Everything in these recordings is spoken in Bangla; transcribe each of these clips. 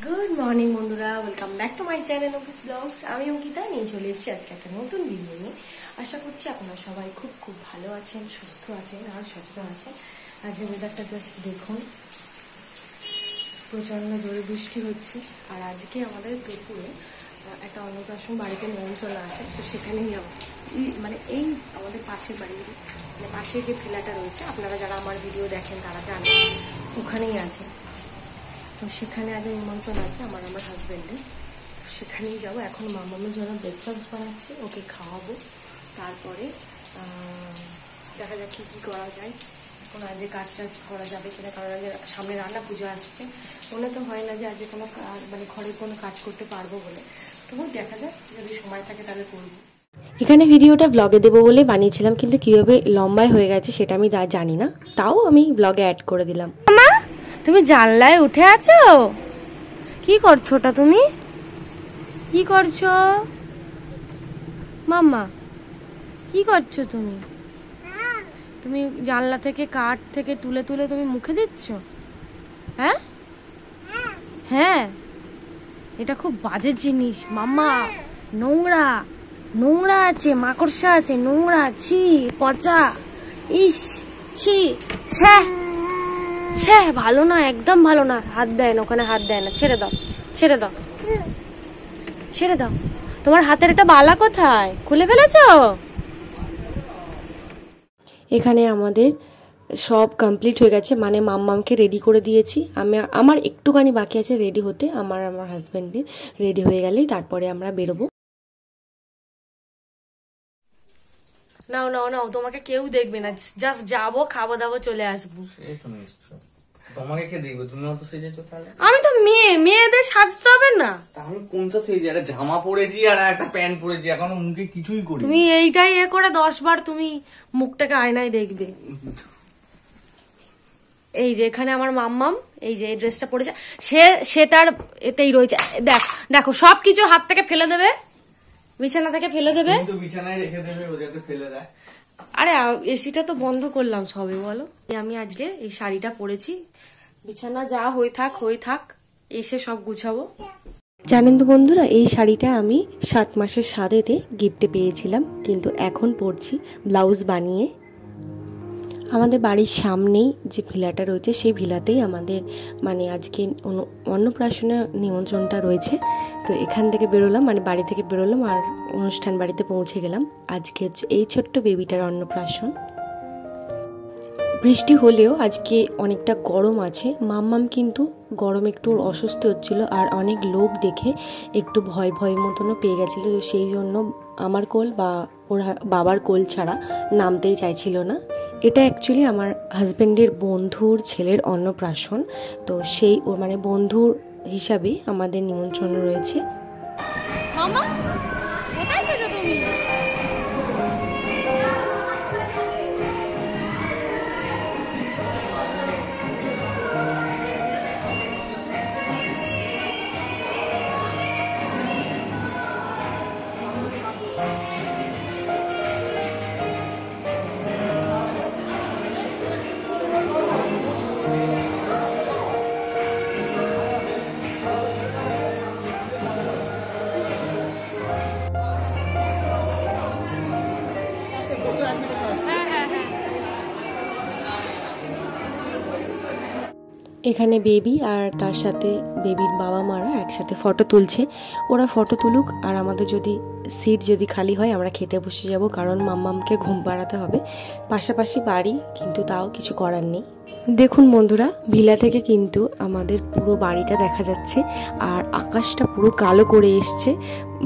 গুড মর্নিং বন্ধুরা, welcome back to my channel office blogs. আমি অঙ্কিতা নিয়ে চলে এসেছি আজকে একটা নতুন ভিডিও নিয়ে। আশা করছি আপনারা সবাই খুব খুব ভালো আছেন, সুস্থ আছেন আর সচেতন আছেন। আজ ওয়েদারটা জাস্ট দেখুন, প্রচণ্ড জোরে বৃষ্টি হচ্ছে। আর আজকে আমাদের দুপুরে একটা অন্নপ্রাশন বাড়িতে নিমন্ত্রণ আছে, তো সেখানেই যাবো। মানে এই আমাদের পাশের বাড়ির মানে পাশের যে ভিলাটা রয়েছে, আপনারা যারা আমার ভিডিও দেখেন তারা জানেন, ওখানেই আছে। তো সেখানে আগে নিমন্ত্রণ আছে আমার হাজব্যান্ডের, সেখানেই যাবো। এখন মামামের জন্য ব্রেকফাস্ট বানাচ্ছি, ওকে খাওয়াবো। তারপরে দেখা যাক কী করা যায়, কোনো আজকে কাজ টাজ করা যাবে কিনা, কারণ আজকে সামনে রান্না পুজো আসছে। মনে তো হয় না যে আজকে কোনো কাজ মানে ঘরের কোনো কাজ করতে পারবো বলে, তবু দেখা যাক, যদি সময় থাকে তাহলে করবো। এখানে ভিডিওটা ব্লগে দেবো বলে বানিয়েছিলাম, কিন্তু কীভাবে লম্বায় হয়ে গেছে সেটা আমি জানি না, তাও আমি ব্লগে অ্যাড করে দিলাম। তুমি জানলায় উঠে আছো? কি করছো ওটা? তুমি কি করছো মাম্মা? কি করছো তুমি? তুমি জানলা থেকে কাঠ থেকে তুলে তুলে তুমি মুখে দিচ্ছ? হ্যাঁ হ্যাঁ, এটা খুব বাজে জিনিস মাম্মা। নোংরা নোংরা আছে, মাকড়সা আছে, নোংরা, ছি, পচা, ইস, ছি, ছ্যা ছ্যা, ভালো না, একদম ভালো না। হাত দেয় না, ওখানে হাত দেয় না। ছেড়ে দাও, ছেড়ে দাও, ছেড়ে দাও। তোমার হাতের একটা বালা কোথায়? খুলে ফেলেছো? এখানে আমাদের সব কমপ্লিট হয়ে গেছে, মানে মাম্মামকে রেডি করে দিয়েছি। আমার একটুখানি বাকি আছে রেডি হতে। আমার হাজব্যান্ডের রেডি হয়ে গেলেই তারপরে আমরা বেরোবো। নাও নাও নাও, তোমাকে কেউ দেখবে না, জাস্ট যাবো, খাবো দাবো, চলে আসবো। তোমাকে কে দেখবে? তুমি অত সেজেছো তাহলে? আমি তো মেয়ে, মেয়েদের সাজতে হবে না? তাহলে কোনটা সেজে? একটা জামা পরেছি আর একটা প্যান্ট পরেছি, এখনো মুখে কিছুই করি। তুমি এইটাই করে 10 বার তুমি মুখটাকে আয়নায় দেখবে। এই যে এখানে আমার মাম্মাম এই যে এই ড্রেসটা পরেছে, সে তার এতেই রয়েছে। দেখো সবকিছু হাত থেকে ফেলে দেবে, বিছানা থেকে ফেলে দেবে, বিছানায় রেখে দেবে, ও যাতে ফেলে দেয়। আরে এসিটা তো বন্ধ করলাম সবে, বলো। আমি আজকে এই শাড়িটা পরেছি, বিছানা যা হয়ে থাক, এসে সব গুছাবো। জানেন তো বন্ধুরা, এই শাড়িটা আমি 7 মাসের সাদেতে গিফটে পেয়েছিলাম, কিন্তু এখন পরছি ব্লাউজ বানিয়ে। আমাদের বাড়ির সামনেই যে ভিলাটা রয়েছে, সেই ভিলাতেই আমাদের মানে আজকে অন্নপ্রাশনের নিমন্ত্রণটা রয়েছে। তো এখান থেকে বেরোলাম, মানে বাড়ি থেকে বেরোলাম আর অনুষ্ঠান বাড়িতে পৌঁছে গেলাম। আজকে হচ্ছে এই ছোট্ট বেবিটার অন্নপ্রাশন। বৃষ্টি হলেও আজকে অনেকটা গরম আছে। মাম্মাম কিন্তু গরম একটু ওর অস্বস্তি হচ্ছিল, আর অনেক লোক দেখে একটু ভয় ভয় মতনও পেয়ে গেছিলো। তো সেই জন্য আমার কোল বা ওর বাবার কোল ছাড়া নামতেই চাইছিল না। এটা অ্যাকচুয়ালি আমার হাজব্যান্ডের বন্ধুর ছেলের অন্নপ্রাশন, তো সেই ওর মানে বন্ধুর হিসাবেই আমাদের নিমন্ত্রণ রয়েছে। মামা কোথায় এসেছো তুমি? এখানে বেবি আর তার সাথে বেবির বাবা মারা একসাথে ফটো তুলছে। ওরা ফটো তুলুক, আর আমাদের সিট যদি খালি হয় আমরা খেতে বসে যাব, কারণ মাম্মামকে ঘুম পাড়াতে হবে। পাশাপাশি বাড়ি, কিন্তু তাও কিছু করার নেই। দেখুন বন্ধুরা, ভিলা থেকে কিন্তু আমাদের পুরো বাড়িটা দেখা যাচ্ছে, আর আকাশটা পুরো কালো করে এসছে।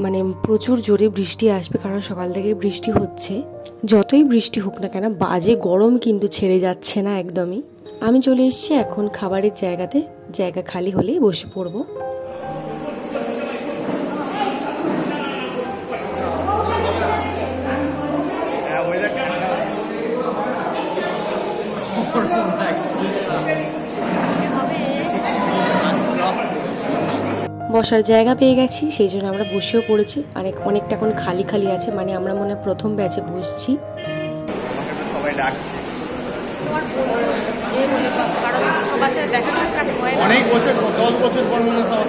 মানে প্রচুর জোরে বৃষ্টি আসবে, কারণ সকাল থেকে বৃষ্টি হচ্ছে। যতই বৃষ্টি হোক না কেন, বাজে গরম কিন্তু ছেড়ে যাচ্ছে না একদমই। আমি চলে এসেছি এখন খাবারের জায়গাতে, জায়গা খালি হলেই বসে পড়বো। বসার জায়গা পেয়ে গেছি, সেই জন্য আমরা বসেও পড়েছি। অনেকটা এখন খালি খালি আছে, মানে আমরা মনে হয় প্রথম ব্যাচে বসছি। সবাই ডাকছে। সাথে দেখা সাক্ষাৎ হয় না। অনেক বছর 10 বছর পর মনে হয়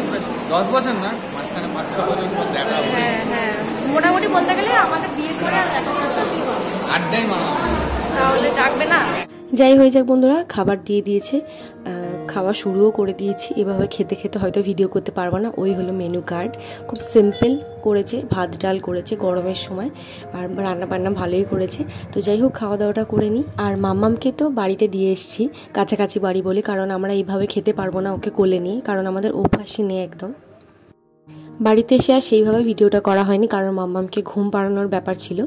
10 বছর না, মাঝখানে 5-6 বছর পর দেখা হবে। হ্যাঁ হ্যাঁ, মোটামুটি বলতে গেলে আমাদের বিয়ে করে আর দেখা সাক্ষাৎই হয়। আড্ডাই মানা। তাহলে ডাকবে না? যাই হয়ে যাক বন্ধুরা, খাবার দিয়ে দিয়েছে, খাওয়া শুরুও করে দিয়েছি। এভাবে খেতে খেতে হয়তো ভিডিও করতে পারবো না। ওই হলো মেনু কার্ড, খুব সিম্পল করেছে, ভাত ডাল করেছে গরমের সময়, আর রান্না বান্না ভালোই করেছে। তো যাই হোক, খাওয়া দাওয়াটা করে নিই। আর মাম্মামকে তো বাড়িতে দিয়ে এসেছি, কাছাকাছি বাড়ি বলে, কারণ আমরা এইভাবে খেতে পারবো না ওকে কোলে নিয়ে, কারণ আমাদের অভ্যাসই নেই একদম। বাড়িতে এসে আর সেইভাবে ভিডিওটা করা হয়নি, কারণ মাম্মামকে ঘুম পাড়ানোর ব্যাপার ছিল।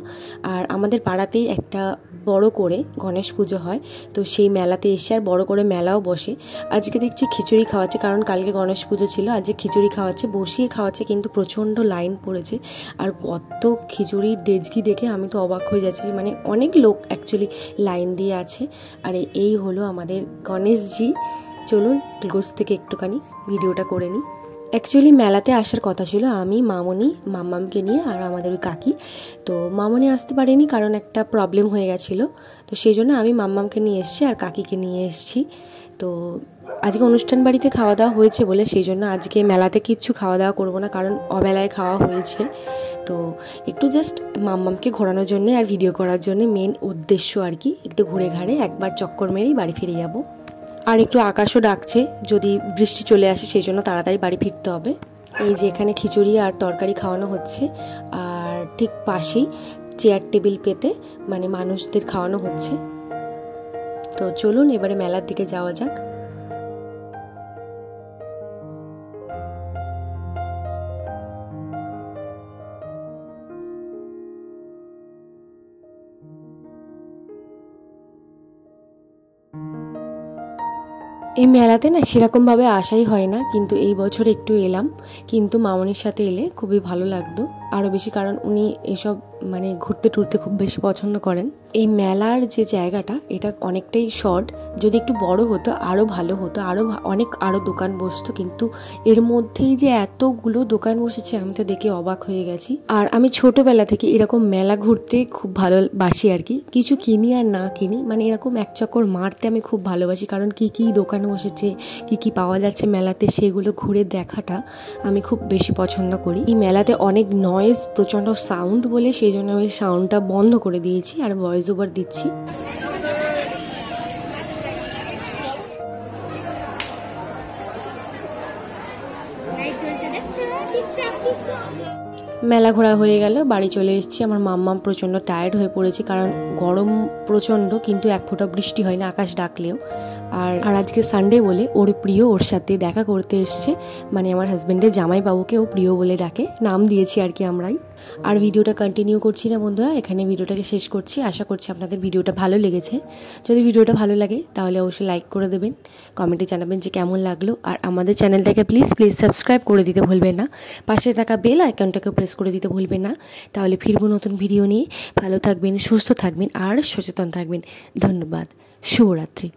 আর আমাদের পাড়াতেই একটা বড় করে গণেশ পুজো হয়, তো সেই মেলাতে এসে আর বড় করে মেলাও বসে। আজকে দেখছি খিচুড়ি খাওয়াচ্ছে, কারণ কালকে গণেশ পুজো ছিল, আজকে খিচুড়ি খাওয়াচ্ছে, বসিয়ে খাওয়াচ্ছে, কিন্তু প্রচণ্ড লাইন পড়েছে। আর কত খিচুড়ির ডেজকি দেখে আমি তো অবাক হয়ে যাচ্ছি, মানে অনেক লোক অ্যাকচুয়ালি লাইন দিয়ে আছে। আর এই হলো আমাদের গণেশজি। চলুন গোস থেকে একটুখানি ভিডিওটা করে নিই। অ্যাকচুয়ালি মেলাতে আসার কথা ছিল আমি, মামনি, মাম্মামকে নিয়ে, আর আমাদের ওই কাকি। তো মামনি আসতে পারেনি, কারণ একটা প্রবলেম হয়ে গেছিলো, তো সেই জন্য আমি মাম্মামকে নিয়ে এসেছি আর কাকিকে নিয়ে এসেছি। তো আজকে অনুষ্ঠান বাড়িতে খাওয়া দাওয়া হয়েছে বলে সেই জন্য আজকে মেলাতে কিচ্ছু খাওয়া দাওয়া করবো না, কারণ অবেলায় খাওয়া হয়েছে। তো একটু জাস্ট মাম্মামকে ঘোরানোর জন্যে আর ভিডিও করার জন্য মেন উদ্দেশ্য আর কি, একটু ঘুরে ঘাড়ে একবার চক্কর মেরেই বাড়ি ফিরে যাবো। আর একটু আকাশও ডাকছে, যদি বৃষ্টি চলে আসে সেই জন্য তাড়াতাড়ি বাড়ি ফিরতে হবে। এই যে এখানে খিচুড়ি আর তরকারি খাওয়ানো হচ্ছে, আর ঠিক পাশেই চেয়ার টেবিল পেতে মানে মানুষদের খাওয়ানো হচ্ছে। তো চলুন এবারে মেলার দিকে যাওয়া যাক। এই মেলাতে না সেরকমভাবে আসাই হয় না, কিন্তু এই বছর একটু এলাম, কিন্তু মামনির সাথে এলে খুবই ভালো লাগতো আরও বেশি, কারণ উনি এসব মানে ঘুরতে টুরতে খুব বেশি পছন্দ করেন। এই মেলার যে জায়গাটা এটা অনেকটাই শর্ট, যদি একটু বড় হতো আরও ভালো হতো, আরও দোকান বসতো, কিন্তু এর মধ্যেই যে এতগুলো দোকান বসেছে আমি তো দেখে অবাক হয়ে গেছি। আর আমি ছোটোবেলা থেকে এরকম মেলা ঘুরতে খুব ভালোবাসি আর কি, কিছু কিনি আর না কিনি, মানে এরকম এক চক্কর মারতে আমি খুব ভালোবাসি, কারণ কী দোকান বসেছে, কী পাওয়া যাচ্ছে মেলাতে সেগুলো ঘুরে দেখাটা আমি খুব বেশি পছন্দ করি। এই মেলাতে অনেক নয়েজ, প্রচণ্ড সাউন্ড বলে সেই জন্য আমি সাউন্ডটা বন্ধ করে দিয়েছি আর ভয়েস ওভার দিচ্ছি। মেলা ঘোরা হয়ে গেল, বাড়ি চলে এসেছি। আমার মাম্মাম প্রচণ্ড টায়ার্ড হয়ে পড়েছে, কারণ গরম প্রচণ্ড, কিন্তু এক ফোঁটা বৃষ্টি হয় না আকাশ ডাকলেও। আর আজকে সানডে বলে ওর প্রিয় ওর সাথে দেখা করতে এসছে, মানে আমার হাজব্যান্ডের জামাইবাবুকে ও প্রিয় বলে ডাকে, নাম দিয়েছি আর কি আমরাই। আর ভিডিওটা কন্টিনিউ করছি না বন্ধুরা, এখানে ভিডিওটাকে শেষ করছি। আশা করছি আপনাদের ভিডিওটা ভালো লেগেছে। যদি ভিডিওটা ভালো লাগে তাহলে অবশ্যই লাইক করে দেবেন, কমেন্টে জানাবেন যে কেমন লাগলো। আর আমাদের চ্যানেলটাকে প্লিজ সাবস্ক্রাইব করে দিতে ভুলবেন না, পাশে থাকা বেল আইকনটাকে প্রেস করে দিতে ভুলবেন না। তাহলে ফিরবো নতুন ভিডিও নিয়ে। ভালো থাকবেন, সুস্থ থাকবেন আর সচেতন থাকবেন। ধন্যবাদ, শুভরাত্রি।